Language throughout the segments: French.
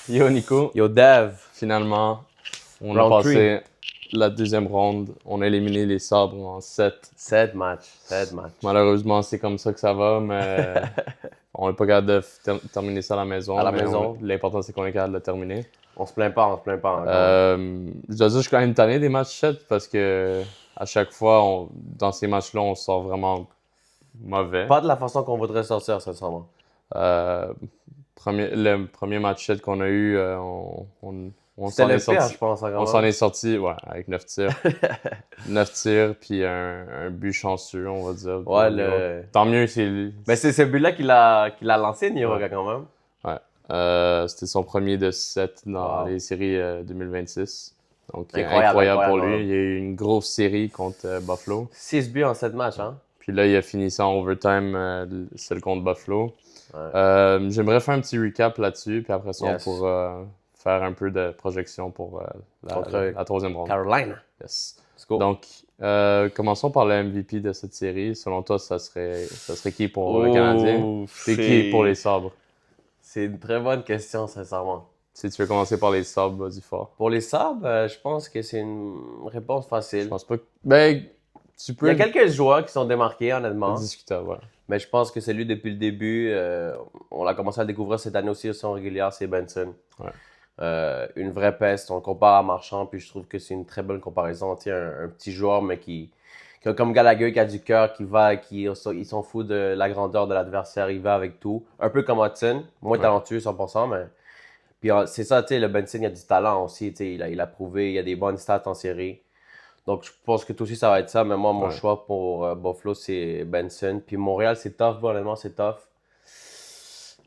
Yo Nico, Yo, Dev. finalement, on a Round passé la deuxième ronde. On a éliminé les sabres en 7. 7 matchs. 7 matchs. Malheureusement, c'est comme ça que ça va, mais on n'est pas capable de terminer ça à la maison. À la mais maison. l'important, c'est qu'on est capable de le terminer. On se plaint pas encore. Je dois dire, je suis quand même tanné des matchs 7 parce que à chaque fois, dans ces matchs-là, on sort vraiment mauvais. Pas de la façon qu'on voudrait sortir, sincèrement. Euh, le premier match 7 qu'on a eu, on C'était s'en le est pire, sorti. je pense, On quand s'en même. est sorti, ouais, avec 9 tirs. 9 tirs, puis un but chanceux, on va dire. pour Ouais, New York. le... Tant mieux, c'est. Mais c'est ce but-là qu'il a lancé, Niro, Ouais. quand même. Ouais. C'était son premier de 7 dans Wow. les séries 2026. Donc, Incroyable, pour incroyable. lui. Il y a eu une grosse série contre Buffalo. 6 buts en 7 matchs, hein? Puis là, il a fini ça en overtime, celle contre Buffalo. Ouais. J'aimerais faire un petit recap là-dessus, puis après ça, Yes. on pourra faire un peu de projection pour Contre la troisième ronde. Carolina. Yes. Let's go. Donc, commençons par le MVP de cette série. Selon toi, ça serait qui pour le Canadien? C'est qui pour les Sabres? C'est une très bonne question, sincèrement. Si tu veux commencer par les Sabres, vas-y fort. Pour les Sabres, je pense que c'est une réponse Je facile. pense pas que... Ben, tu Il peux y a quelques joueurs qui sont démarqués, honnêtement. discutable, ouais. Mais je pense que c'est lui depuis le début. On l'a commencé à le découvrir cette année aussi son régulière, c'est Benson. Ouais. Une vraie peste. On le compare à Marchand, puis je trouve que c'est une très bonne comparaison. Tu sais, un petit joueur, mais qui a comme Gallagher, qui a du cœur, il s'en fout de la grandeur de l'adversaire, il va avec tout. Un peu comme Hudson, moins Ouais. talentueux 100%, mais... Puis c'est ça, tu sais, le Benson, il a du talent aussi, tu sais, il a prouvé, il a des bonnes stats en série. Donc, je pense que tout aussi, ça va être ça. Mais moi, mon Ouais. choix pour Buffalo, c'est Benson. Puis Montréal, c'est tough. Bon, honnêtement, c'est tough.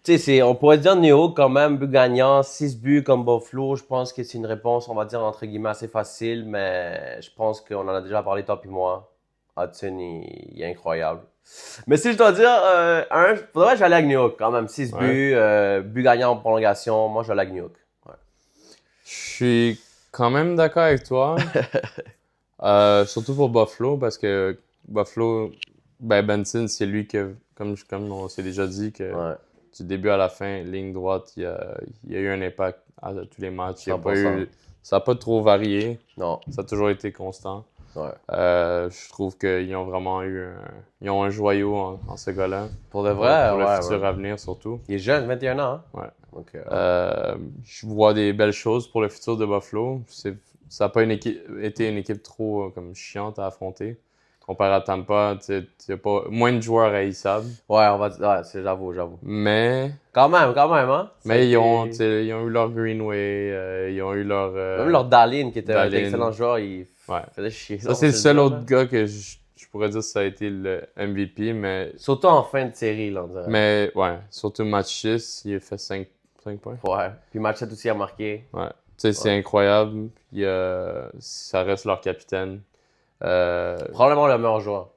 Tu sais, on pourrait dire New York quand même, but gagnant, 6 buts comme Buffalo. Je pense que c'est une réponse, on va dire, entre guillemets, assez facile. Mais je pense qu'on en a déjà parlé, toi et moi. Hudson, il est incroyable. Mais si je dois dire faudrait que j'aille avec New York quand même. 6 Ouais. buts, but gagnant en prolongation. Moi, je vais aller avec New York. Ouais. Je suis quand même d'accord avec toi. Surtout pour Buffalo, parce que Buffalo, Benson, c'est lui que, comme on s'est déjà dit, que Ouais. du début à la fin, ligne droite, il y a eu un impact à tous les matchs. Il y a pas 100%. ça n'a pas trop varié. Non. Ça a toujours été constant. Ouais. Je trouve qu'ils ont vraiment ils ont un joyau en ce gars-là. Pour de vrai, Pour le ouais, futur ouais. à venir, surtout. Il est jeune, 21 ans. Hein? Ouais. Donc, Je vois des belles choses pour le futur de Buffalo. Ça n'a pas été une équipe trop comme chiante à affronter. Comparé à Tampa, tu n'as pas moins de joueurs haïssables. ouais, on va dire, ouais, j'avoue. Mais Quand même, hein? ils ont eu leur Greenway, ils ont eu leur. Même leur Dallin, qui était un Dahlin. excellent joueur, il Ouais. faisait chier. Ça, c'est le seul autre gars que je pourrais dire que ça a été le MVP, mais. Surtout en fin de série, là, on dirait. Mais ouais, surtout match 6, il a fait 5 points. Ouais. Puis Matchette aussi a marqué. Ouais. Tu sais, c'est incroyable. Puis, ça reste leur capitaine. Probablement le meilleur joueur.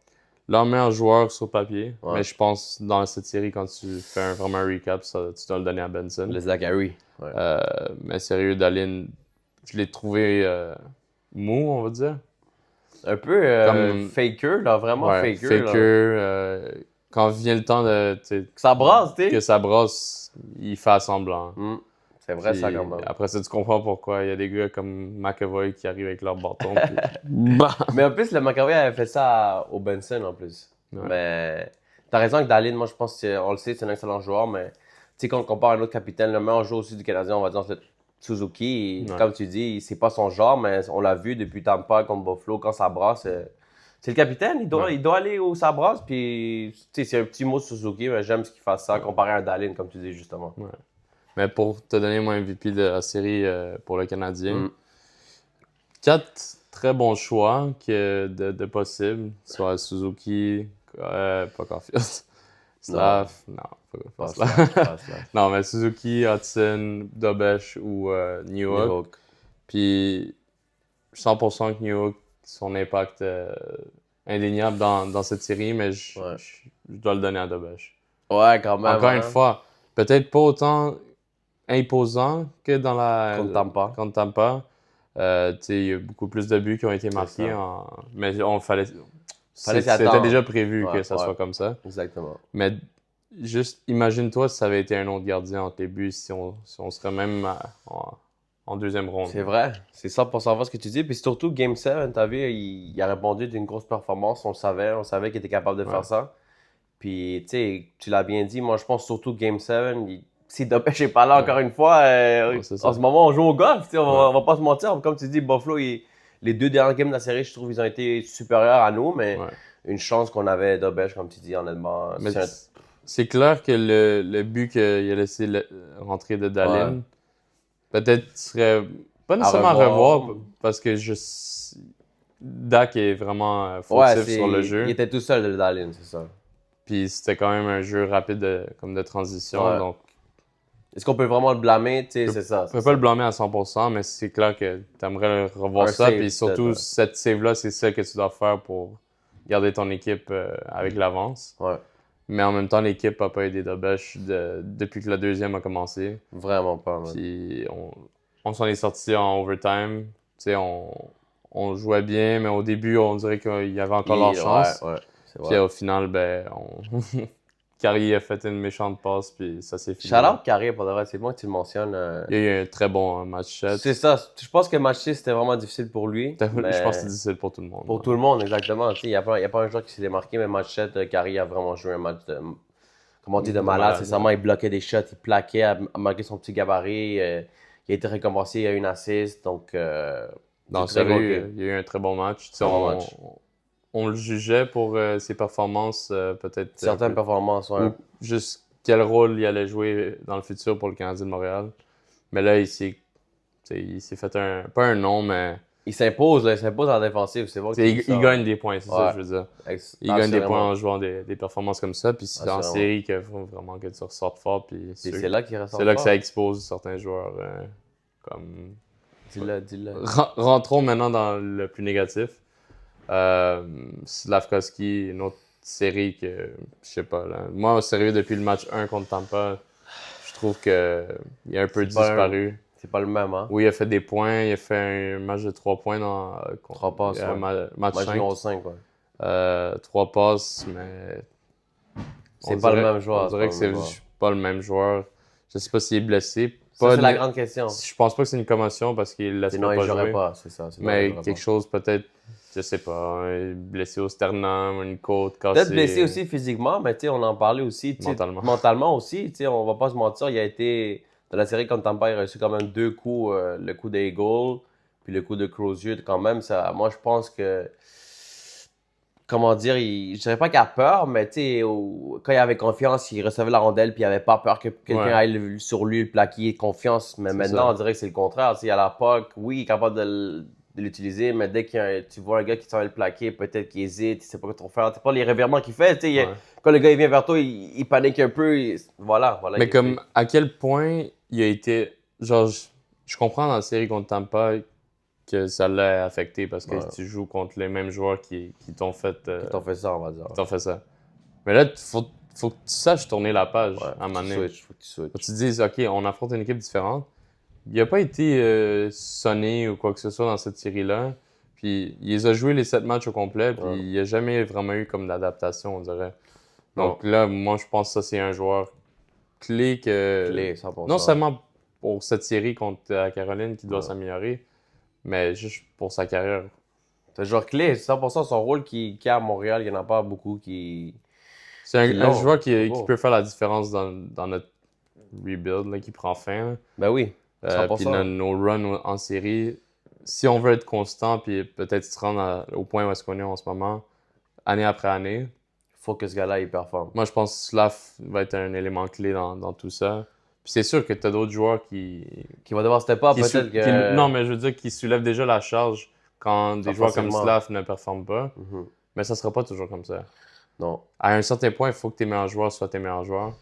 Leur meilleur joueur sur papier. Ouais. Mais je pense dans cette série, quand tu fais vraiment un recap, tu dois le donner à Benson. Le Zachary. Ouais. Mais sérieux, Dahlin, je l'ai trouvé mou, on va dire. Un peu Comme- faker, là, vraiment Ouais, faker. Là. Quand vient le temps Que ça brasse, tu que sais. ça brosse, il fait semblant. C'est vrai, Puis ça, quand même. après ça, tu comprends pourquoi. Il y a des gars comme McAvoy qui arrivent avec leur bâton. Puis... Bah! Mais en plus, le McAvoy avait fait ça au Benson, en plus. Ouais. Mais t'as raison avec Dallin, moi, je pense qu'on le sait, c'est un excellent joueur, mais tu sais, quand on compare à un autre capitaine, le meilleur joueur aussi du Canadien, on va dire, c'est Suzuki. Ouais. Comme tu dis, c'est pas son genre, mais on l'a vu depuis Tampa contre Buffalo, quand ça brasse, c'est le capitaine, il doit aller où ça brasse, puis tu sais, c'est un petit mot de Suzuki, mais j'aime ce qu'il fasse ça, comparé à un Dallin, comme tu dis, justement. Ouais. Mais pour te donner mon MVP de la série pour le Canadien, 4 très bons choix de possibles. Soit Suzuki, pas Caulfield. Slav, non, pas Slav. Non, mais Suzuki, Hudson, Dobesh ou New York. Puis 100% que New York, son impact indéniable dans cette série, mais je dois le donner à Dobesh. Ouais, quand même. Encore une fois, peut-être pas autant imposant que dans la Contre Tampa. Il y a beaucoup plus de buts qui ont été marqués. Mais c'était déjà prévu que ça soit comme ça. Exactement. Mais juste imagine-toi si ça avait été un autre gardien entre les buts, si on serait même en deuxième ronde. C'est vrai, c'est 100% vrai ce que tu dis. Puis surtout, Game 7, t'as vu, il a répondu d'une grosse performance. On savait qu'il était capable de faire ça. Puis, tu sais, tu l'as bien dit, moi je pense surtout Game 7, si Dopech n'est pas là encore une fois, en ce moment on joue au golf, on va pas se mentir. Comme tu dis, Buffalo, les 2 dernières games de la série, je trouve ils ont été supérieurs à nous, mais une chance qu'on avait Dopech, comme tu dis, honnêtement. C'est clair que le but qu'il a laissé rentrer de Dahlin, peut-être serait pas nécessairement à revoir parce que Dak est vraiment fautif sur le jeu. Il était tout seul de Dahlin, c'est ça. Puis c'était quand même un jeu rapide comme de transition. Donc, est-ce qu'on peut vraiment le blâmer? C'est ça. On peut pas le blâmer à 100%, mais c'est clair que tu aimerais revoir ça. Puis surtout, cette save-là, c'est celle que tu dois faire pour garder ton équipe avec l'avance. Ouais. Mais en même temps, l'équipe n'a pas aidé Dopech depuis que la deuxième a commencé. Vraiment pas, man. Puis on s'en est sorti en overtime. Tu sais, on jouait bien, mais au début, on dirait qu'il y avait encore leur chance. Puis au final, Carrier a fait une méchante passe, puis ça s'est fini. Shout-out Carrier, pour de vrai, c'est bon que tu le mentionnes. Il y a eu un très bon match 7. C'est ça. Je pense que le match 6, c'était vraiment difficile pour lui. Je pense que c'est difficile pour tout le monde. Pour tout le monde, exactement. Il n'y a pas un joueur qui s'est démarqué, mais match 7, Carrier a vraiment joué un match de, comment on dit, de malade. C'est seulement, il bloquait des shots, il plaquait, a marqué son petit gabarit. Il a été récompensé, il a eu une assist. Donc, dans sérieux, il y a eu un très bon match. On le jugeait pour ses performances, peut-être. Certaines performances, ouais. Ou juste quel rôle il allait jouer dans le futur pour le Canadien de Montréal. Mais là, il s'est fait pas un nom, mais. Il s'impose en défensive. C'est bon il gagne des points, c'est ça que je veux dire. Il gagne des points en jouant des performances comme ça. Puis c'est en série qu'il faut vraiment que tu ressortes fort. Puis c'est là qu'il ressort. C'est là que ça expose certains joueurs. Comme. Dis-le. Rentrons maintenant dans le plus négatif. Slavkovski, une autre série que, je sais pas, là. Moi, au sérieux, depuis le match 1 contre Tampa, je trouve qu'il a un peu disparu. C'est pas le même, hein? Oui, il a fait des points, il a fait un match de 3 points dans 3 passes, match 5. Numéro 5, 3 passes, mais... C'est pas le même joueur. On dirait que c'est pas le même joueur. Je sais pas s'il est blessé. C'est la grande question. Je pense pas que c'est une commotion parce qu'il laisse pas jouer. Pas, c'est ça. Mais quelque chose peut-être, je sais pas, blessé au sternum, une côte cassée. Peut-être blessé aussi physiquement, mais tu sais, on en parlait aussi. Mentalement aussi, tu sais, on va pas se mentir, il a été, dans la série contre Tampa, il a reçu quand même 2 coups, le coup d'Eagle, puis le coup de Crozier quand même. Ça, moi, je pense que, comment dire, je dirais pas qu'il a peur, mais tu sais, quand il avait confiance, il recevait la rondelle, puis il avait pas peur que quelqu'un aille sur lui, le plaquer, confiance. Mais maintenant, on dirait que c'est le contraire. Tu sais, à la POC, oui, il est capable de l'utiliser, mais dès que tu vois un gars qui s'en va le plaquer, peut-être qu'il hésite, il sait pas quoi trop faire. C'est pas les revirements qu'il fait. Tu sais, quand le gars il vient vers toi, il panique un peu. Voilà. Mais comme, à quel point il a été. Genre, je comprends dans la série contre Tampa que ça l'a affecté parce que tu joues contre les mêmes joueurs qui t'ont fait. Qui t'ont fait ça, on va dire. Qui t'ont fait ça. Mais là, faut que tu saches tourner la page à un moment donné. Faut que tu switches. Faut que tu te dises, OK, on affronte une équipe différente. Il n'a pas été sonné ou quoi que ce soit dans cette série-là. Puis il les a joués les 7 matchs au complet. Puis il n'y a jamais vraiment eu comme d'adaptation, on dirait. Donc là, moi, je pense que ça, c'est un joueur clé que. Clé, 100%. Non seulement pour cette série contre la Caroline qui doit s'améliorer, mais juste pour sa carrière. C'est un joueur clé, 100% son rôle qu'il a à Montréal, il n'y en a pas beaucoup qui. C'est un joueur qui peut faire la différence dans notre rebuild, là, qui prend fin. Là. Ben oui. Puis nos runs en série, si on veut être constant puis peut-être se rendre au point où est-ce qu'on est en ce moment, année après année, il faut que ce gars-là il performe. Moi, je pense que Slav va être un élément clé dans tout ça. Puis c'est sûr que tu as d'autres joueurs qui vont devoir step up, peut-être que... Non, mais je veux dire qu'ils soulèvent déjà la charge quand des joueurs comme Slav ne performent pas. Mais ça sera pas toujours comme ça. Non. À un certain point, il faut que tes meilleurs joueurs soient tes meilleurs joueurs.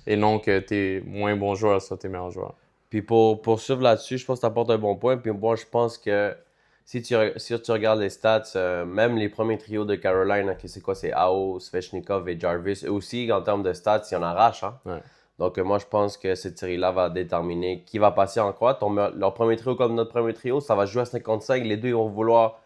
Et non que tes moins bons joueurs soient tes meilleurs joueurs. Puis pour poursuivre là-dessus, je pense que tu apportes un bon point. Puis moi, je pense que si tu regardes les stats, même les premiers trios de Caroline, c'est quoi? C'est Ao, Svechnikov et Jarvis. Eux aussi, en termes de stats, ils en arrachent. Hein? Ouais. Donc moi, je pense que cette série-là va déterminer qui va passer en quoi. Leur premier trio comme notre premier trio, ça va jouer à 55. Les deux, ils vont vouloir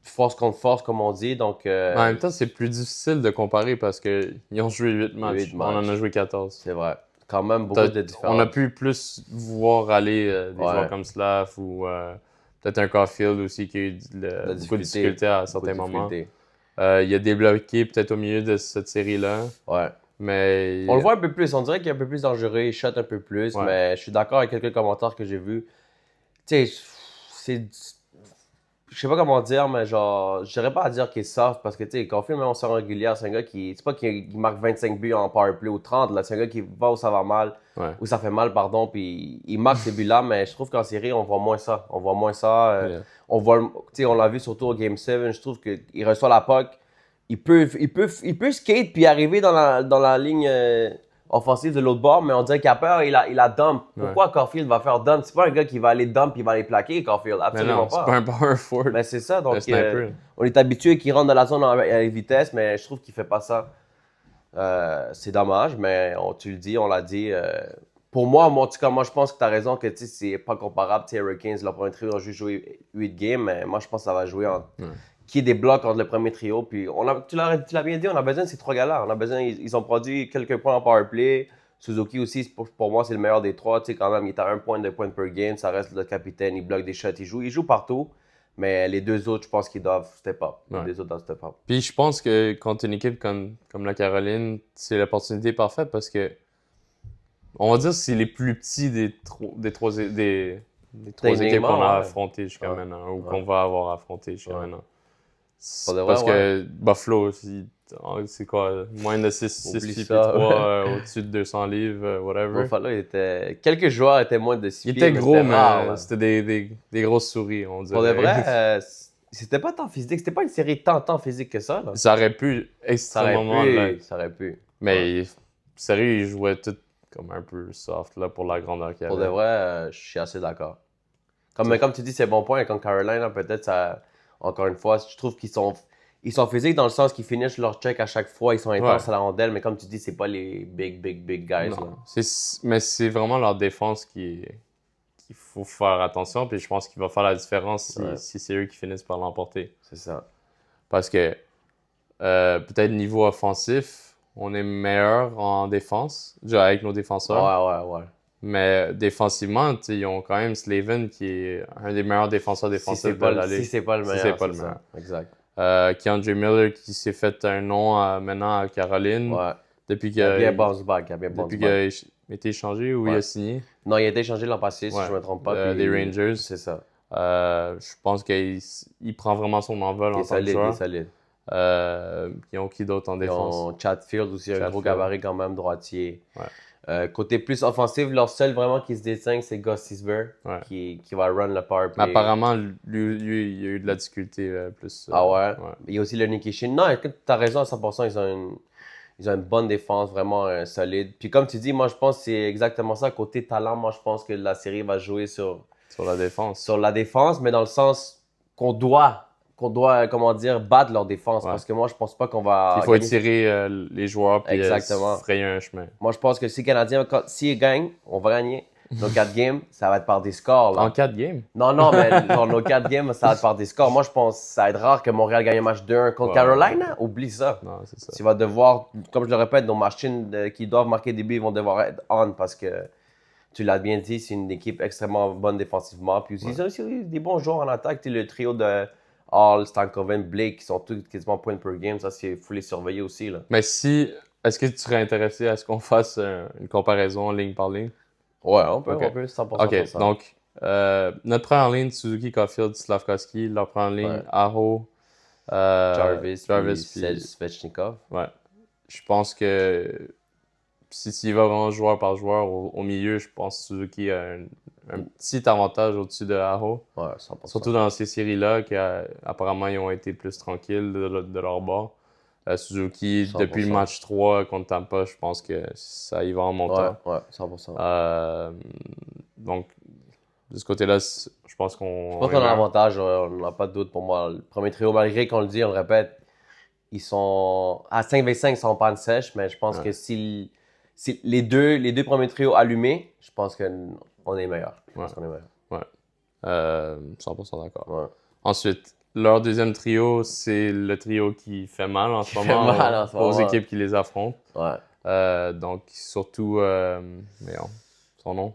force contre force, comme on dit. Donc, En même temps, c'est plus difficile de comparer parce qu'ils ont joué 8 matchs. 8 On en a matchs. joué 14. C'est vrai. Quand même beaucoup de différences. On a pu plus voir aller des Ouais. joueurs comme Slav ou peut-être un Caulfield aussi qui a eu beaucoup de difficultés à certains moments. Il a débloqué peut-être au milieu de cette série-là. Ouais. Mais On le voit un peu plus. On dirait qu'il est un peu plus dangereux. Il shot un peu plus. Ouais. Mais je suis d'accord avec quelques commentaires que j'ai vus. Tu sais, c'est. Je sais pas comment dire, mais genre, je dirais pas à dire qu'il est soft parce que, tu sais, Caulfield, même en série régulière, c'est un gars qui. C'est pas qu'il marque 25 buts en powerplay ou 30, là. C'est un gars qui va où ça va mal, Ouais. où ça fait mal, pardon, puis il marque ces buts-là, mais je trouve qu'en série, on voit moins ça. On voit moins ça. Yeah. On voit, tu sais, on l'a vu surtout au Game 7, je trouve qu'il reçoit la puck, il peut skate puis arriver dans la ligne offensive de l'autre bord, mais on dirait qu'il a peur, il a dump. Pourquoi Caulfield va faire dump? C'est pas un gars qui va aller dump et va aller plaquer, Caulfield, Mais absolument non, c'est pas un power forward. Mais c'est ça, donc Un sniper. on est habitué qu'il rentre dans la zone à vitesse, mais je trouve qu'il fait pas ça. C'est dommage, mais tu le dis, on l'a dit. Pour moi, en tout cas, moi je pense que tu as raison que c'est pas comparable. Hurricanes, leur premier trio, ont juste joué 8 games, mais moi je pense que ça va jouer en. Qui est des blocs entre le premier trio. Puis tu l'as bien dit, on a besoin de ces trois gars-là. On a besoin, ils ont produit quelques points en powerplay. Suzuki aussi, pour moi, c'est le meilleur des trois. Tu sais, quand même, il est à 1 point, 2 points per game. Ça reste le capitaine, il bloque des shots, il joue partout. Mais les deux autres, je pense qu'ils doivent step up. Les deux autres doivent step up. Puis je pense que quand tu es une équipe comme la Caroline, c'est l'opportunité parfaite parce que on va dire que c'est les plus petits des trois équipes qu'on a affrontées jusqu'à maintenant ou qu'on va avoir affrontées jusqu'à maintenant. Parce que Buffalo, c'est quoi? Moins de 6 pieds 3, au-dessus de 200 livres, whatever. Buffalo, quelques joueurs étaient moins de 6 pieds. Il était gros, mais c'était des grosses souris, on dirait. Pour de vrai, c'était pas tant physique. C'était pas une série tant physique que ça. Là. Ça aurait pu extrêmement Ça aurait pu. Mais sérieux, ils jouaient tout comme un peu soft là, pour la grandeur qu'il y avait. Pour de vrai, je suis assez d'accord. Comme tu dis, c'est bon point. Comme Caroline, peut-être ça. Encore une fois, je trouve qu'ils sont physiques dans le sens qu'ils finissent leur check à chaque fois. Ils sont intenses à la rondelle, mais comme tu dis, c'est pas les big guys. Non. Mais c'est vraiment leur défense qu'il faut faire attention. Puis je pense qu'il va faire la différence si c'est eux qui finissent par l'emporter. C'est ça. Parce que peut-être niveau offensif, on est meilleur en défense, déjà avec nos défenseurs. Ouais. Mais défensivement, ils ont quand même Slavin qui est un des meilleurs défenseurs défensifs de la Ligue. Si c'est pas le meilleur. Si c'est pas le meilleur. Exact. Keandre Miller qui s'est fait un nom maintenant à Caroline. Ouais. Depuis il a bien bounce back. Depuis qu'il a été échangé ou il a signé. Non, il a été échangé l'an passé, si je ne me trompe pas. Des Rangers. C'est ça. Je pense qu'il prend vraiment son envol en tant que joueur. Il est solide. Ils ont qui d'autre en défense? Ils ont Chatfield aussi, un gros gabarit quand même, droitier. Ouais. Côté plus offensif, leur seul vraiment qui se distingue, c'est Gus Seisberg, qui va run le power play. Mais apparemment, lui, il a eu de la difficulté plus. Ah ouais? Il y a aussi le Nick Shin. Non, écoute, t'as raison à 100%, ils ont une bonne défense, vraiment solide. Puis comme tu dis, moi je pense que c'est exactement ça. Côté talent, moi je pense que la série va jouer sur la défense. Sur la défense, mais dans le sens qu'on doit, comment dire, battre leur défense. Parce que moi, je pense pas qu'on va. Il faut étirer les joueurs puis frayer un chemin. Moi, je pense que si les Canadiens, s'ils gagnent, on va gagner. Nos 4 games, ça va être par des scores. Là. En 4 games? Non, mais genre, nos 4 games, ça va être par des scores. Moi, je pense que ça va être rare que Montréal gagne un match 2-1 contre Carolina. Oublie ça. Non, c'est ça. Tu vas devoir, comme je le répète, nos machines qui doivent marquer des buts, ils vont devoir être on parce que, tu l'as bien dit, c'est une équipe extrêmement bonne défensivement. Puis ils ont aussi des bons joueurs en attaque. Tu sais, le trio de Hall, Stankoven, Blake, qui sont tous quasiment points per game. Ça, il faut les surveiller aussi. Là. Mais est-ce que tu serais intéressé à ce qu'on fasse une comparaison ligne par ligne? Ouais, on peut 100%. OK, donc, notre première ligne, Suzuki, Caulfield, Slavkovski. Leur première ligne, Aho, Jarvis puis Svechnikov. Ouais. Je pense que si tu y vas vraiment joueur par joueur au milieu, je pense que Suzuki a un petit avantage au-dessus de Aho. Ouais, 100%. Surtout dans ces séries-là, qu'apparemment, ils ont été plus tranquilles de leur bord. Suzuki, 100%. depuis le match 3 contre Tampa, je pense que ça y va en montant. Ouais, 100%. Donc, de ce côté-là, je pense qu'on... Je pense qu'on a un avantage, on n'a pas de doute pour moi. Le premier trio, malgré qu'on le dit, on le répète, ils sont à 5v5, ils sont en panne sèche, mais je pense que si les deux premiers trios allumés, je pense qu'on est meilleur. Je pense qu'on est meilleur. Ouais. 100% d'accord. Ouais. Ensuite, leur deuxième trio, c'est le trio qui fait mal en ce Fait moment mal en ce aux moment. équipes qui les affrontent. Ouais. Donc, surtout, son nom.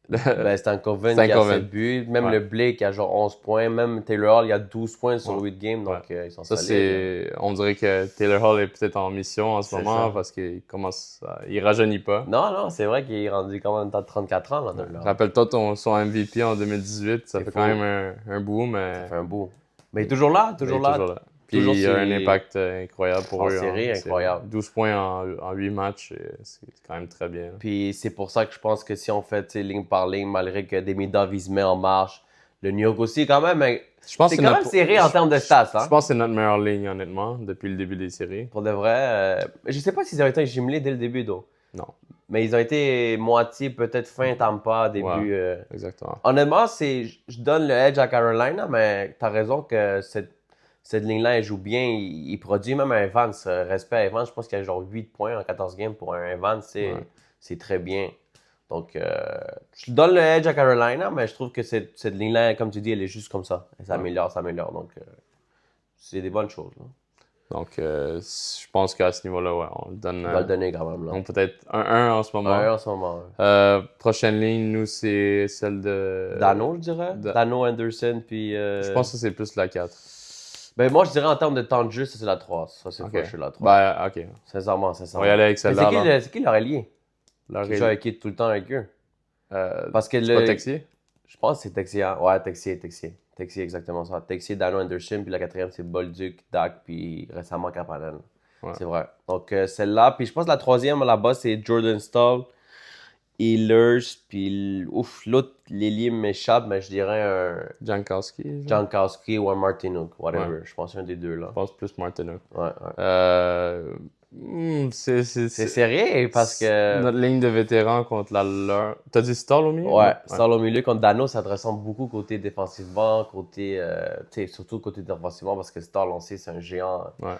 Ben, Stankoven qui a Stankoven. 7 buts. Même Ouais. le Blake qui a genre 11 points. Même Taylor Hall, il a 12 points sur Ouais. 8 games. Donc, Ouais. ils sont Ça, solides. on dirait que Taylor Hall est peut-être en mission en ce C'est moment ça. parce il rajeunit pas. Non, c'est vrai qu'il est rendu quand même à 34 ans. Là, Taylor Hall. Rappelle-toi son MVP en 2018, ça C'est fait fou. quand même un bout, mais Ça fait un bout. Mais il est toujours là, toujours il est là. toujours là. Puis Toujours il a un c'est- impact incroyable pour En eux. série, incroyable. 12 points en 8 matchs, c'est quand même très bien. Puis c'est pour ça que je pense que si on fait ligne par ligne, malgré que Demidov il se met en marche, le New York aussi, quand même, Je pense c'est que quand même serré en termes de stats. Je Hein? pense que c'est notre meilleure ligne, honnêtement, depuis le début des séries. Pour de vrai. Je sais pas s'ils ont été jumelés dès le début, donc. Non. Mais ils ont été moitié, peut-être fin Tampa, début. Exactement. Honnêtement, je donne le edge à Carolina, mais t'as raison que cette ligne-là, elle joue bien. Il produit même un Evans. Respect à Evans, je pense qu'il y a genre 8 points en 14 games pour un Evans. C'est très bien. Donc, je donne le edge à Carolina, mais je trouve que cette ligne-là, comme tu dis, elle est juste comme ça. Elle s'améliore. Donc, c'est des bonnes choses. Là. Donc, je pense qu'à ce niveau-là, ouais, on le donne. On va le donner quand même. Là. Donc, peut-être 1-1 en ce moment. 1 en ce moment. Prochaine ligne, nous, c'est celle de. Dano, je dirais. Dano, Anderson, puis. Je pense que c'est plus la 4. Ben, moi, je dirais en termes de temps de jeu, ça, c'est la 3. Ça, c'est Ok. je suis la 3. Ben, ok. Sincèrement. On va y aller avec Mais celle-là. c'est qui leur allié? Qui joue avec qui tout le temps avec eux? Parce que c'est pas Texier? Je pense que c'est Texier. Hein? Ouais, Texier, exactement ça. Texier, Dano, Anderson, puis la quatrième, c'est Bolduc, Dak, puis récemment Kapanen. Ouais. C'est vrai. Donc, celle-là. Puis je pense que la troisième, là-bas, c'est Jordan Stahl, Ehlers, puis l'autre, l'ailier m'échappe, mais je dirais un Jankowski. Jankowski ou un Martinook, whatever. Ouais. Je pense un des deux, là. Je pense plus Martinook. Ouais. C'est serré parce que. Notre ligne de vétérans contre la leur. T'as dit Stall au milieu? Ouais, Stall au milieu contre Dano, ça te ressemble beaucoup côté défensivement, côté. Surtout côté défensivement parce que Stall, on sait, c'est un géant. Ouais.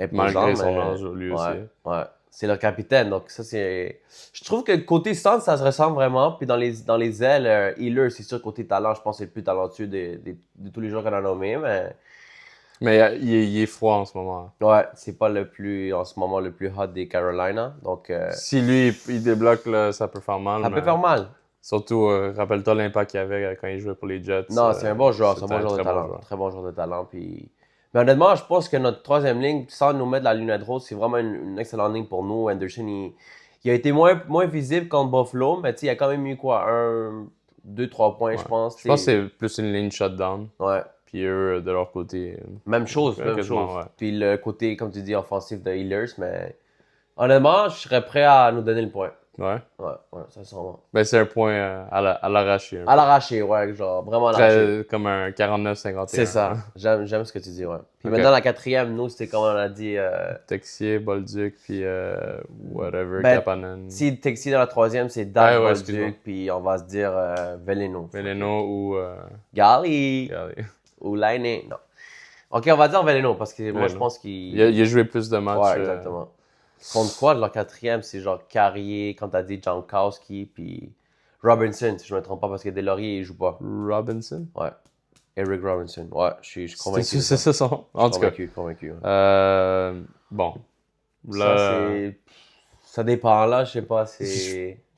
Imposant, Malgré son âge, lui aussi. Ouais. C'est leur capitaine, donc ça, c'est. Je trouve que côté stand, ça se ressemble vraiment. Puis dans les ailes, Healer, c'est sûr, côté talent, je pense que c'est le plus talentueux de tous les joueurs qu'on a nommés, mais. Mais il est froid en ce moment. Ouais, c'est pas en ce moment le plus hot des Carolina. Donc, si lui, il débloque, là, ça peut faire mal. Ça peut faire mal. Surtout, rappelle-toi l'impact qu'il avait quand il jouait pour les Jets. Non, c'est un bon joueur. C'est un bon joueur de talent. Très bon joueur de talent. Puis... Mais honnêtement, je pense que notre troisième ligne, sans nous mettre la lunette rose, c'est vraiment une excellente ligne pour nous. Anderson, il a été moins visible contre Buffalo, mais il a quand même eu quoi? 2, 3 points, je pense. Je pense que c'est plus une ligne shutdown. Ouais. Puis eux, de leur côté. Même chose. Ouais. Puis le côté, comme tu dis, offensif de Healers, mais honnêtement, je serais prêt à nous donner le point. Ouais, ça sent bon. Ben, c'est un point à l'arraché. À l'arraché, ouais, genre vraiment à l'arraché. Comme un 49-51. C'est ça. J'aime ce que tu dis, ouais. Puis maintenant, la quatrième, nous, c'était comme on a dit. Texier, Bolduc, puis whatever, Kapanen. Si Texier dans la troisième, c'est Dak, Bolduc, puis on va se dire Veleno. Veleno ou. Gali. Ou Laine. Non. Ok, on va dire Veleno, parce que moi, je pense qu'il. Il a joué plus de matchs. Ouais, exactement. Contre quoi, leur quatrième, c'est genre Carrier, quand t'as dit Jankowski, puis Robinson, si je me trompe pas, parce que Deslauriers, il joue pas. Robinson? Ouais. Eric Robinson. Ouais, je suis convaincu. C'est ça son. En tout cas. Convaincu. Bon. Là... Ça dépend, là, je sais pas.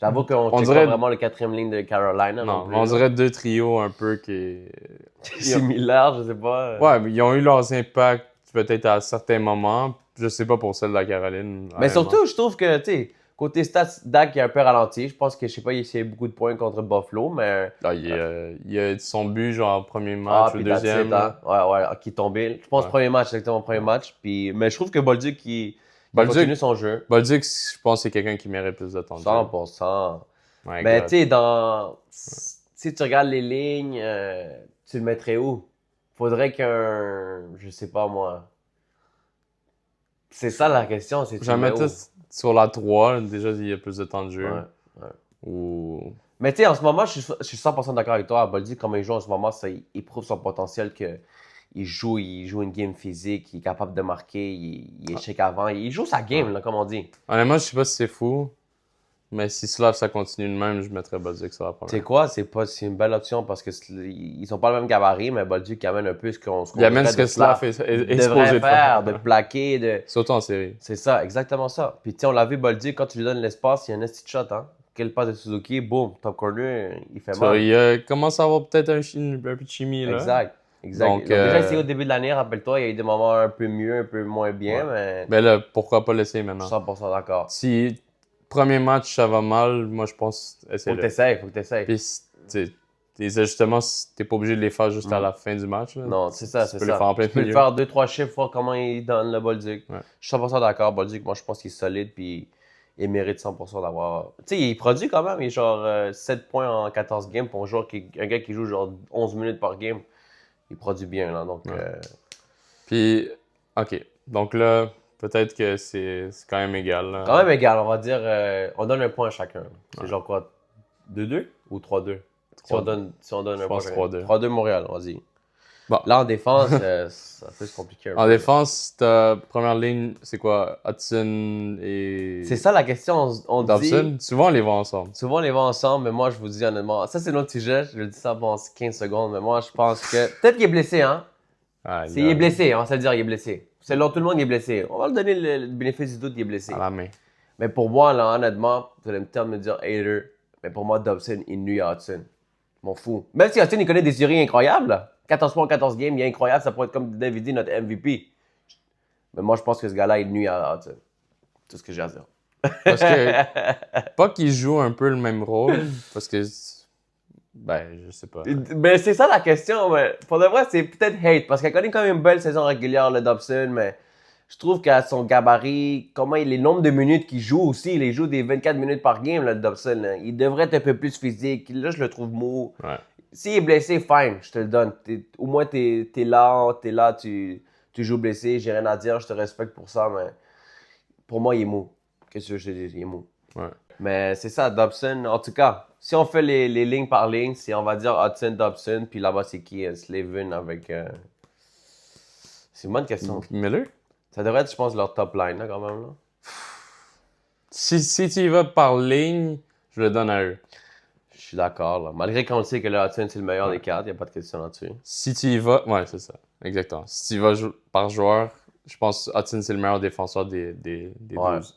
J'avoue qu'on dirait pas vraiment le quatrième ligne de Carolina. Non, mais on dirait deux trios un peu qui. Similaires, je sais pas. Ouais, mais ils ont eu leurs impacts peut-être à certains moments. Je sais pas pour celle de la Caroline. Mais surtout, je trouve que, tu sais, côté stats, Dak est un peu ralenti. Je pense que, je sais pas, il a beaucoup de points contre Buffalo, mais. Ah, il a son but, genre, premier match, le deuxième. Ouais, qui est tombé. Je pense premier match, exactement, premier match. Puis, mais je trouve que Bolduc, il continue son jeu. Bolduc, je pense que c'est quelqu'un qui mérite plus de temps de jeu. 100%. Mais, tu sais, si tu regardes les lignes, tu le mettrais où? Faudrait je sais pas, moi. C'est ça la question. Je vais mettre sur la 3. Déjà, il y a plus de temps de jeu. Ouais. Ou... Mais tu sais, en ce moment, je suis 100% d'accord avec toi. Bolduc, comme il joue en ce moment, il prouve son potentiel qu'il joue une game physique, il est capable de marquer, il est check avant. Il joue sa game, là, comme on dit. Honnêtement, je sais pas si c'est fou. Mais si Slav, ça continue de même, je mettrais Bolduc sur la Tu sais première. quoi, c'est une belle option parce que ils sont pas le même gabarit, mais Bolduc amène un peu ce qu'on Il amène voudrait ce que de Slav est devrait supposé de faire, de faire. plaquer, de... Surtout en série. C'est ça, exactement ça. Puis tu sais, on l'a vu, Bolduc, quand tu lui donnes l'espace, il y a un esti de shot, hein. Quel passe de Suzuki, boum, top corner, il fait mal. Il commence à avoir peut-être un peu de chimie, là. Exact, exact. Donc, Ils l'ont déjà essayé au début de l'année, rappelle-toi, il y a eu des moments un peu mieux, un peu moins bien, ouais. mais Ben là, pourquoi pas l'essayer je maintenant? suis 100% d'accord. Si premier match, ça va mal, moi, je pense, Faut que essaye-le. t'essayes, faut que t'essayes. Puis, tu sais, les ajustements, t'es pas obligé de les faire juste à Mm. la fin du match. Là. Non, c'est ça, Tu c'est peux les ça. faire en plein Tu peux le milieu. faire 2-3 chiffres, voir comment il donne le Bolduc. Ouais. Je suis 100% d'accord. Bolduc, moi, je pense qu'il est solide, puis il mérite 100% d'avoir... Tu sais, il produit quand même. Il est genre 7 points en 14 games pour un gars qui joue genre 11 minutes par game. Il produit bien, là, donc... Ouais. Puis, OK. Donc là, peut-être que c'est quand même égal. Là. Quand même égal, on va dire... on donne un point à chacun. C'est Ouais. genre quoi? 2-2 ou 3-2? Si on donne Je un point pense chacun. 3-2. 3-2 Montréal, on dit. Bon. Là, en défense, ça peut se compliquer un En peu. défense, ta première ligne, c'est quoi? Hudson et C'est ça la question. On dit... Dobson? Souvent, on les voit ensemble. Souvent, on les voit ensemble, mais moi, je vous dis honnêtement, ça, c'est notre sujet. Je le dis ça pendant 15 secondes, mais moi, je pense que. Peut-être qu'il est blessé, hein? Ah, Il est blessé, on va se le dire, il est blessé. Selon tout le monde, il est blessé. On va lui donner le bénéfice du doute, il est blessé. à la main. Mais pour moi, là, honnêtement, vous allez me dire hater, mais pour moi, Dobson, il nuit à Hudson. M'en fous. Même si Hudson, il connaît des séries incroyables, là. 14 points en 14 games, il est incroyable, ça pourrait être comme David dit, notre MVP. Mais moi, je pense que ce gars-là, il nuit à Hudson. C'est tout ce que j'ai à dire. Parce que, pas qu'il joue un peu le même rôle, parce que, ben, je sais pas. Ben, c'est ça la question, mais pour de vrai, c'est peut-être hate, parce qu'elle connaît quand même une belle saison régulière, le Dobson, mais je trouve qu'à son gabarit, les nombres de minutes qu'il joue aussi, il joue des 24 minutes par game, le Dobson, là. Il devrait être un peu plus physique. Là, je le trouve mou. Ouais. S'il est blessé, fine, je te le donne. Au moins, t'es là, tu joues blessé, j'ai rien à dire, je te respecte pour ça, mais pour moi, il est mou. Qu'est-ce que je te dis? Il est mou. Ouais. Mais c'est ça, Dobson. En tout cas, si on fait les lignes par ligne, c'est on va dire Hudson, Dobson, puis là-bas, c'est qui? Slavin avec... C'est une bonne question. Miller? Ça devrait être, je pense, leur top line, là, quand même. Là. Si tu y vas par ligne, je le donne à eux. Je suis d'accord, là. Malgré qu'on sait que le Hudson, c'est le meilleur des quatre, il n'y a pas de question là-dessus. Si tu y vas, ouais, c'est ça, exactement. Si tu y vas par joueur, je pense que Hudson, c'est le meilleur défenseur des Ouais. 12.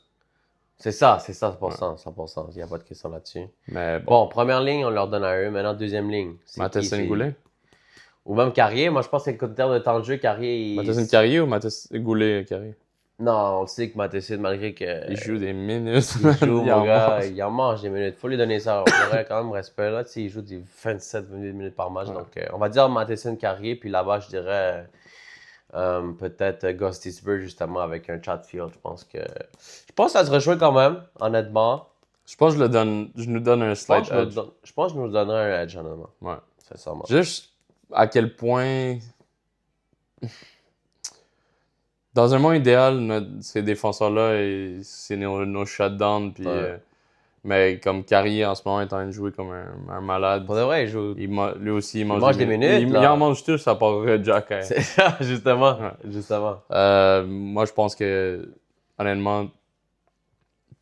C'est ça, 100%, 100%. Il n'y a pas de question là-dessus. Mais bon, Bon, première ligne, on leur donne à eux. Maintenant, deuxième ligne. C'est Matheson qui, c'est- Goulet? Ou même Carrier. Moi, je pense que le terme de temps de jeu, Carrier, Matheson Carrier ou Matheson Goulet Carrier? Non, on le sait que Matheson, malgré que... Il joue des minutes. Il joue, Il en mon gars, mange. il en mange des minutes. Faut lui donner ça. On aurait quand même respect. Là, tu sais, il joue des 27 minutes par match. Ouais. Donc, on va dire Matheson Carrier. Puis là-bas, je dirais peut-être Gostisbehere, justement, avec un Chatfield. Je pense que ça se rejoint quand même, honnêtement. Je pense que je nous donne un Je pense slight edge. je pense que je nous donnerais un edge, honnêtement. Ouais. Sincèrement. Juste à quel point. Dans un monde idéal, ces défenseurs-là, c'est nos shutdowns. Puis, Ouais. mais comme Carrier en ce moment est en train de jouer comme un malade. Pour de vrai, il joue. Lui aussi, il mange, mange des minutes, Il là. en mange tous à part Jack. C'est ça, justement. Ouais. Justement. Moi, je pense que, honnêtement,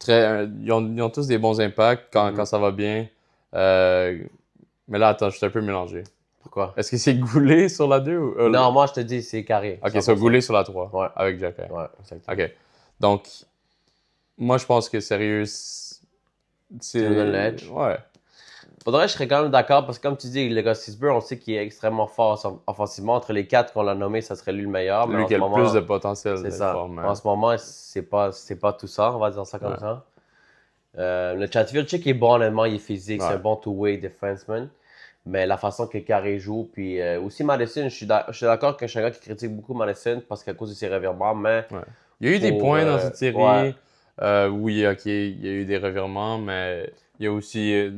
ils ont tous des bons impacts quand ça va bien. Mais là, attends, je suis un peu mélangé. Pourquoi? Est-ce que c'est Goulet sur la 2 ou... Non, moi, je te dis, c'est Carrier. Ok, 100%. c'est Goulet sur la 3 Ouais. avec Jack. Ouais, exactement. Ok. Donc, moi, je pense que sérieux, Tu nous donnes le edge? Ouais. Faudrait, je serais quand même d'accord parce que comme tu dis, le Gostisbehere, on sait qu'il est extrêmement fort offensivement. Entre les quatre qu'on l'a nommé, ça serait lui le meilleur. Mais Lui en qui a ce le moment, plus de potentiel. c'est d'être ça. fort, mais- En ce moment, c'est pas tout ça, on va dire ça comme Ouais. ça. Le Chatfield, je sais qu'il est bon, honnêtement, il est physique, c'est Ouais. un bon two-way defenseman. Mais la façon que Carré joue, puis aussi Madison, je suis d'accord que je suis un gars qui critique beaucoup Madison parce qu'à cause de ses revirements, mais Il y a eu des Pour, points dans cette série. ouais. Oui, ok, il y a eu des revirements, mais il y a aussi.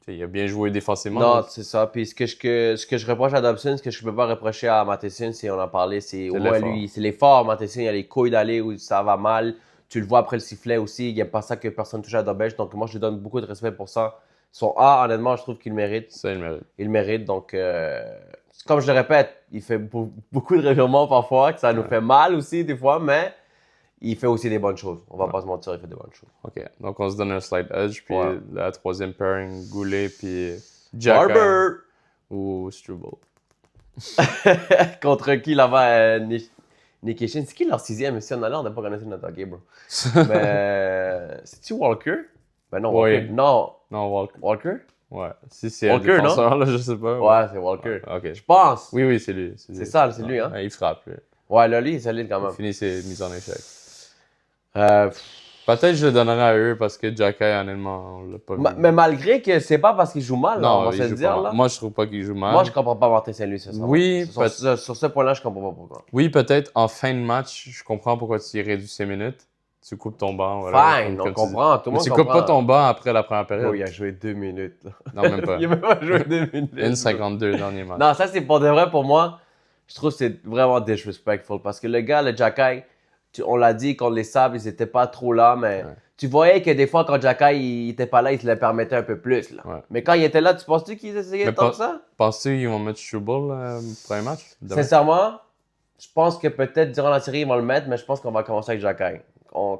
Il a bien joué défensivement. non, là. c'est ça. Puis ce que je reproche à Dobson, ce que je peux pas reprocher à Matheson, c'est, on en parlait, c'est au moins l'effort. lui, c'est l'effort. Matheson, il a les couilles d'aller où ça va mal. Tu le vois après le sifflet aussi. Il n'y a pas ça que personne touche à Dobèche. Donc moi, je lui donne beaucoup de respect pour ça. Son A, honnêtement, je trouve qu'il le mérite. Ça, il le mérite. Il le mérite. Donc, comme je le répète, il fait beaucoup de revirements parfois, que ça nous fait mal aussi des fois, mais il fait aussi des bonnes choses. On va pas se mentir, il fait des bonnes choses. OK. Donc, on se donne un slight edge. Puis Ouais. la troisième pairing, Goulet puis Jack Barber! ou Struble. Contre qui là-bas? Nikishin. C'est qui leur sixième? Si on a l'air, on n'a pas connaissé notre hockey, bro. Mais c'est-tu Walker? Ben non, Walker. Oui. Non, Non, Walker. Walker? Ouais. Si c'est un Walker, défenseur, là, je sais pas. Ouais, c'est Walker. OK. Je pense. Oui, oui, c'est lui. C'est ça, c'est lui, hein? Ouais, il frappe, lui. Ouais, là, lui, il est solide quand Il même. finit ses mises en échec. Euh, Peut-être je le donnerais à eux parce que Jacky, honnêtement, on l'a pas vu. mais malgré que c'est pas parce qu'il joue mal, là, on Non, va il se le joue dire, pas mal. là. Moi, je trouve pas qu'il joue mal. Moi, je comprends pas Martin Saint-Louis, ça. Oui, sur ce point-là, je comprends pas pourquoi. Oui, peut-être en fin de match, je comprends pourquoi tu réduis ses minutes. Tu coupes ton banc. Voilà, Fine, comme on tu comprend, dis. tout le Mais monde tu comprend. coupes pas ton banc après la première période. Oh, il a joué 2 minutes, là. Non, même pas. Il a même pas joué 2 minutes. 1,52 dernier match. Non, ça, c'est pour de vrai, pour moi, je trouve que c'est vraiment disrespectful. Parce que le gars, le Jacky, on l'a dit, contre les Sabres, ils étaient pas trop là, mais Ouais. tu voyais que des fois, quand Jacky, il était pas là, il se le permettait un peu plus, là. Ouais. Mais quand il était là, tu penses-tu qu'ils essayaient Mais tant pas- que ça? Penses-tu qu'ils vont mettre Struble premier match? Demain? Sincèrement, je pense que peut-être durant la série, ils vont le mettre, mais je pense qu'on va commencer avec Jacky.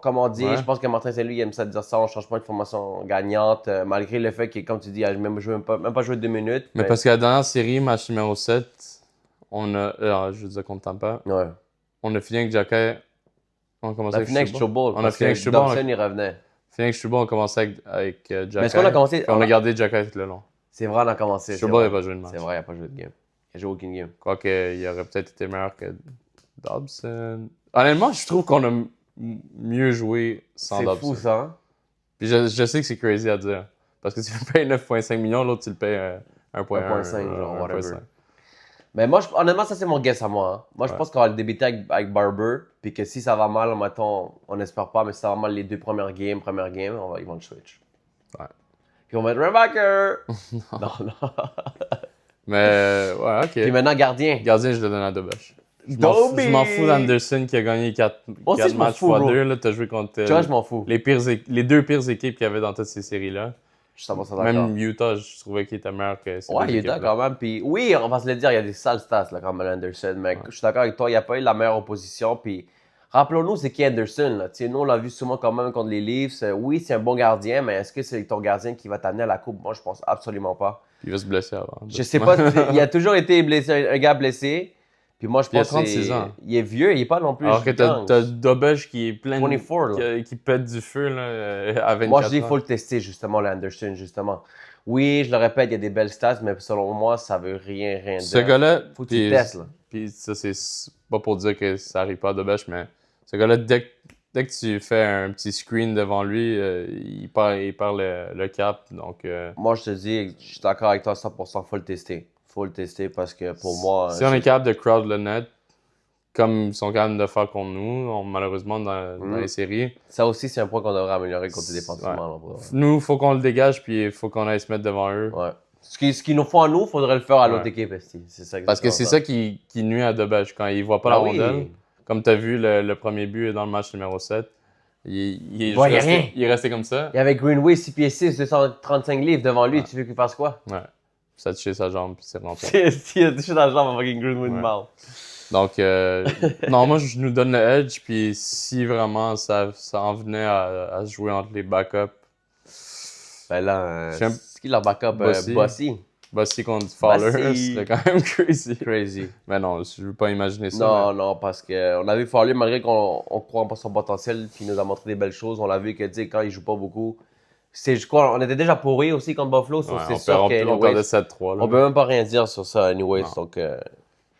Comme on dit, Ouais. je pense que Martin Saint-Louis aime ça dire ça, on change pas de formation gagnante, malgré le fait que, comme tu dis, il a même pas joué 2 minutes. Mais parce que la dernière série, match numéro 7, on a. Je veux dire qu'on ne t'entend pas. Ouais. On a fini avec Jacky. On a On commencé a avec fini avec Struble. Struble. On a parce fini avec que Struble. Dobson, il revenait. Fini avec Struble, on a commencé avec Jacky. Mais est-ce qu'on a commencé? Puis on a gardé Jacky tout le long. C'est vrai, on a commencé. c'est Struble vrai. n'a pas joué de match. C'est vrai, il n'a pas joué de game. Il n'a joué aucune game. Quoique, il aurait peut-être été meilleur que Dobson. Honnêtement, je trouve qu'on a mieux joué sans C'est Dobson. fou, ça. Hein? Puis je sais que c'est crazy à dire. Parce que tu le payes 9,5 millions, l'autre tu le payes 1,1. 1,5, genre, whatever. 1,5. Mais moi, honnêtement, ça, c'est mon guess à moi. Hein. Moi, je Ouais. pense qu'on va le débuter avec Barber. Puis que si ça va mal, mettons, on n'espère pas, mais si ça va mal les 2 premières games, ils vont le switch. Ouais. Puis on va mettre Rebacker. non, non. Mais, ouais, ok. Puis maintenant, gardien. Gardien, je le donne à Dobush. Doby! Je m'en fous d'Anderson qui a gagné 4 Moi aussi, je m'en matchs fous, bro. x 2. Tu as joué contre Tu vois, je m'en fous. les deux pires équipes qu'il y avait dans toutes ces séries-là. Je suis 100% d'accord. Même Utah, je trouvais qu'il était meilleur que ces Ouais, deux Utah équipes-là. quand même. Puis oui, on va se le dire, il y a des sales stats là, comme Anderson. Mais je suis d'accord avec toi, il n'y a pas eu la meilleure opposition. Puis rappelons-nous, c'est qui Anderson? Là? Nous, on l'a vu souvent quand même contre les Leafs. Oui, c'est un bon gardien, mais est-ce que c'est ton gardien qui va t'amener à la coupe? Moi, je pense absolument pas. Il va se blesser avant. Je sais pas, il a toujours été blessé, un gars blessé. Puis moi, je Puis il a pense que 36 ans. il est vieux, il est pas non plus. Alors que young. t'as Dobush qui est plein 24, là. qui pète du feu là, à 24 Moi, je dis qu'il ans. faut le tester, justement, l'Anderson, justement. Oui, je le répète, il y a des belles stats, mais selon moi, ça veut rien dire. Ce gars-là, Faut que tu testes, là. Puis ça, c'est pas pour dire que ça arrive pas à Dobush, mais ce gars-là, dès que tu fais un petit screen devant lui, il perd le cap. Donc, Moi, je te dis, je suis d'accord avec toi à 100%, faut le tester. Faut le tester parce que pour moi. si on est capable de crowd le net, comme ils sont capables de faire contre nous, malheureusement, dans les séries, Ça aussi, c'est un point qu'on devrait améliorer contre les défensivement. Ouais. là, pour vrai. nous, il faut qu'on le dégage, puis il faut qu'on aille se mettre devant eux. Ouais. Ce qu'ils nous font à nous, il faudrait le faire à l'autre Ouais. équipe, esti. C'est ça Parce que c'est ça qui nuit à Dobush. Quand il voit pas la Ah oui. rondelle, comme tu as vu le premier but dans le match numéro 7, il est voyait resté, rien. il est resté comme ça. Il y avait Greenway, 6 pieds 6, 235 livres devant lui, Ouais. tu veux qu'il fasse quoi? Ouais. Ça a touché sa jambe, puis c'est rentré. S'il a touché dans la jambe à fucking Greenway de Ouais. mal. Donc, non, moi, je nous donne le edge, puis si vraiment ça en venait à se jouer entre les backups, Ben là, J'aime- c'est qui leur backup? Bossy. Bossy. contre Fowler, Bossy. ce serait quand même crazy. Crazy. Mais non, je veux pas imaginer ça. Non, non, parce qu'on a vu Fowler, malgré qu'on croit pas son potentiel, puis il nous a montré des belles choses, on l'a vu que, tu sais, quand il joue pas beaucoup, je crois, on était déjà pourris aussi contre Buffalo, Ouais, so c'est on sûr on que, perdait 7-3. là. on peut même pas rien dire sur ça, anyways, Non.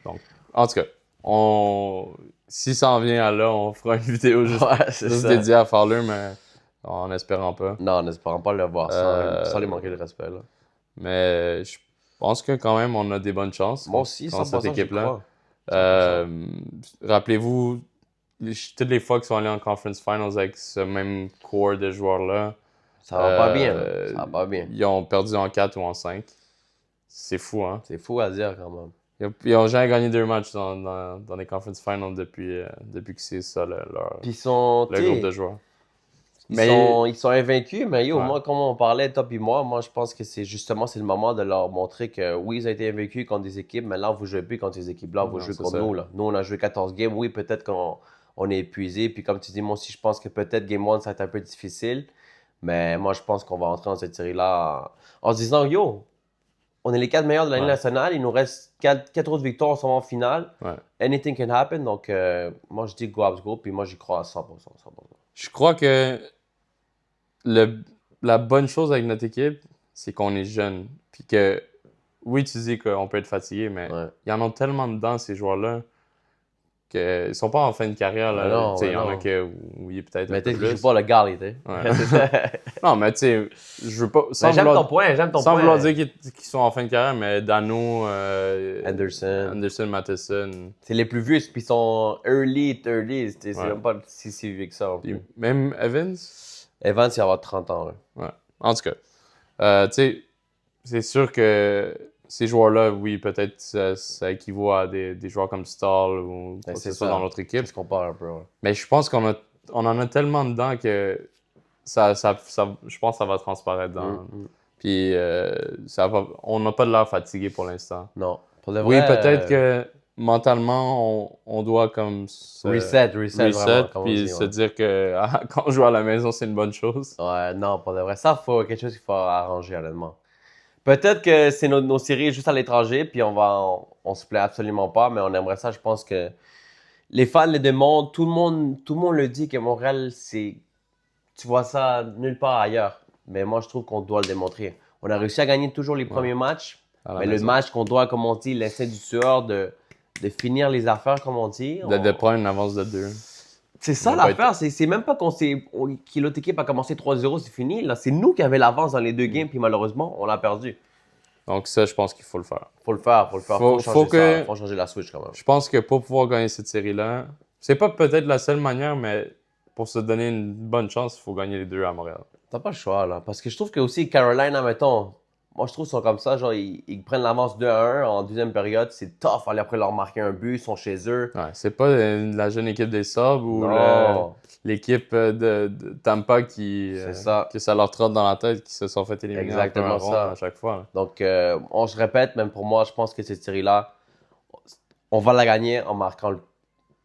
donc, En tout cas, si ça en vient à là, on fera une vidéo juste, ouais, c'est juste ça. dédiée à Fowler, mais en espérant pas. Non, n'espérons pas le voir sans lui manquer de respect, là. Mais je pense que quand même, on a des bonnes chances Moi aussi, contre 100%, cette j'y équipe-là. crois. Rappelez-vous, toutes les fois qu'ils sont allés en Conference Finals avec ce même core de joueurs-là, Ça va pas bien, là. Ça va pas bien. ils ont perdu en 4 ou en 5. C'est fou, hein? C'est fou à dire, quand même. Ils ont jamais gagné 2 matchs dans les Conference Finals depuis que c'est ça leur Puis ils sont, le tu sais, groupe de joueurs. ils sont invaincus, mais yo, Ouais. moi, comme on parlait, toi et moi, je pense que c'est le moment de leur montrer que oui, ils ont été invaincus contre des équipes, mais là, vous jouez plus contre ces équipes-là, vous Non, jouez c'est contre ça. nous, là. Nous, on a joué 14 games, oui, peut-être qu'on on est épuisé. Puis comme tu dis, moi aussi, je pense que peut-être Game 1, ça va être un peu difficile. Mais moi, je pense qu'on va entrer dans cette série-là en se disant, yo, on est les 4 meilleurs de la Ligue nationale. Il nous reste 4 autres victoires, on s'en va en finale. Ouais. Anything can happen. Donc, moi, je dis go Habs go. Puis moi, j'y crois à 100%. Je crois que la bonne chose avec notre équipe, c'est qu'on est jeune. Puis que, oui, tu dis qu'on peut être fatigué, mais il y en a tellement dedans, ces joueurs-là, qu'ils sont pas en fin de carrière. Là. Il y en a que, oui, peut-être un peu plus. Mais tu joues pas le gars, tu sais. Non, mais tu sais, je veux pas... J'aime ton point, Sans vouloir dire qu'ils sont en fin de carrière, mais Dano, Anderson, Matheson... C'est les plus vieux, puis ils sont early. C'est même pas si vieux que ça. Puis même Evans? Evans, il va avoir 30 ans. Ouais. En tout cas, tu sais, c'est sûr que ces joueurs-là, oui, peut-être ça équivaut à des joueurs comme Stahl ou quoi que ce soit dans notre équipe. Je compare un peu. Mais je pense qu'on en a tellement dedans que je pense que ça va transparaître dedans. Puis on n'a pas de l'air fatigué pour l'instant. Non. Pour le oui, vrai, peut-être que mentalement, on doit comme reset vraiment, puis se dire que quand on joue à la maison, c'est une bonne chose. Ouais, non, pour le vrai. Ça, faut quelque chose qu'il faut arranger, honnêtement. Peut-être que c'est nos séries juste à l'étranger, puis on se plaît absolument pas, mais on aimerait ça. Je pense que les fans le demandent, tout le monde le dit que Montréal, tu vois ça nulle part ailleurs. Mais moi, je trouve qu'on doit le démontrer. On a réussi à gagner toujours les premiers matchs, mais le match qu'on doit, comme on dit, laisser du sueur, de finir les affaires, comme on dit. De prendre une avance de 2. C'est ça l'affaire, c'est même pas que l'autre équipe a commencé 3-0, c'est fini. Là, c'est nous qui avions l'avance dans les 2 games, puis malheureusement, on l'a perdu. Donc ça, je pense qu'il faut le faire. Faut le faire. Faut changer la switch quand même. Je pense que pour pouvoir gagner cette série-là, c'est pas peut-être la seule manière, mais pour se donner une bonne chance, il faut gagner les 2 à Montréal. T'as pas le choix, là. Parce que je trouve que aussi Carolina, mettons, moi je trouve qu'ils sont comme ça, genre ils prennent l'avance 2-1 en deuxième période, c'est tough, aller après leur marquer un but, ils sont chez eux. Ouais, c'est pas la jeune équipe des Sabres ou l'équipe de Tampa qui que ça leur trotte dans la tête, qui se sont fait éliminer exactement ça à chaque fois. Là. Donc on se répète, même pour moi, je pense que cette série-là, on va la gagner en marquant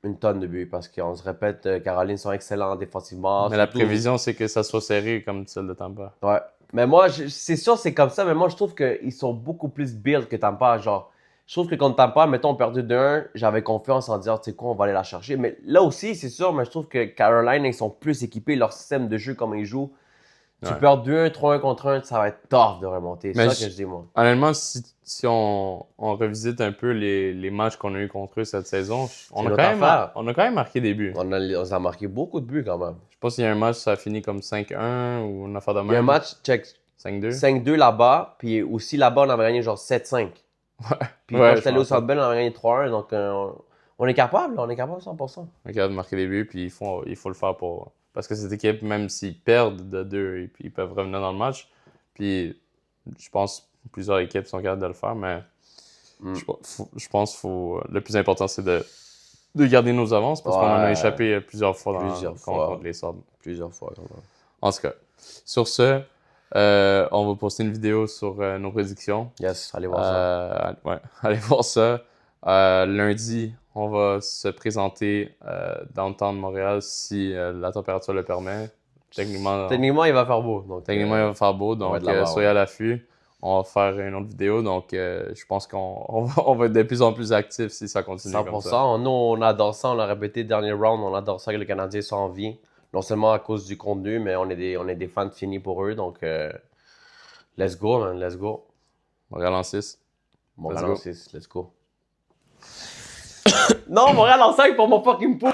une tonne de buts parce qu'on se répète, Caroline sont excellents défensivement. Mais la prévision, c'est que ça soit serré comme celle de Tampa. Ouais. Mais moi, c'est sûr, c'est comme ça, mais moi, je trouve qu'ils sont beaucoup plus build que Tampa. Genre, je trouve que contre Tampa, mettons, on perdu 2-1, j'avais confiance en disant, tu sais quoi, on va aller la chercher. Mais là aussi, c'est sûr, mais je trouve que Caroline, ils sont plus équipés, leur système de jeu, comme ils jouent. Tu perds 2-1, 3-1 contre 1, ça va être tough de remonter. C'est ça que je dis, moi. Honnêtement, si on revisite un peu les matchs qu'on a eu contre eux cette saison, on a quand même marqué des buts. On a marqué beaucoup de buts quand même. Je sais pas s'il y a un match, ça a fini comme 5-1 ou une affaire de même. Il y a un match, check. 5-2. 5-2 là-bas, puis aussi là-bas, on avait gagné genre 7-5. Ouais. Puis quand j'étais allé au Centre Bell, on avait gagné 3-1, donc on est capable 100%. On est capable de marquer des buts, puis il faut le faire pour... Parce que cette équipe, même s'ils perdent de 2, et puis ils peuvent revenir dans le match, puis je pense que plusieurs équipes sont capables de le faire, mais je pense que le plus important, c'est de garder nos avances, parce qu'on en a échappé plusieurs fois contre les Sabres. Plusieurs fois, quand même. En tout cas, sur ce, on va poster une vidéo sur nos prédictions. Yes, allez voir ça. Ouais, allez voir ça. Lundi, on va se présenter downtown de Montréal si la température le permet. Techniquement, il va faire beau. Donc, il va faire beau, donc soyez à l'affût. On va faire une autre vidéo, donc je pense qu'on va être de plus en plus actifs si ça continue 100%. Comme ça. Nous, on adore ça. On l'a répété dernier round. On adore ça que les Canadiens soient en vie. Non seulement à cause du contenu, mais on est des fans finis pour eux. Donc, let's go, man. Let's go. Montréal en 6. Montréal en 6. Let's go. Non, Montréal en 5 pour mon fucking pouce.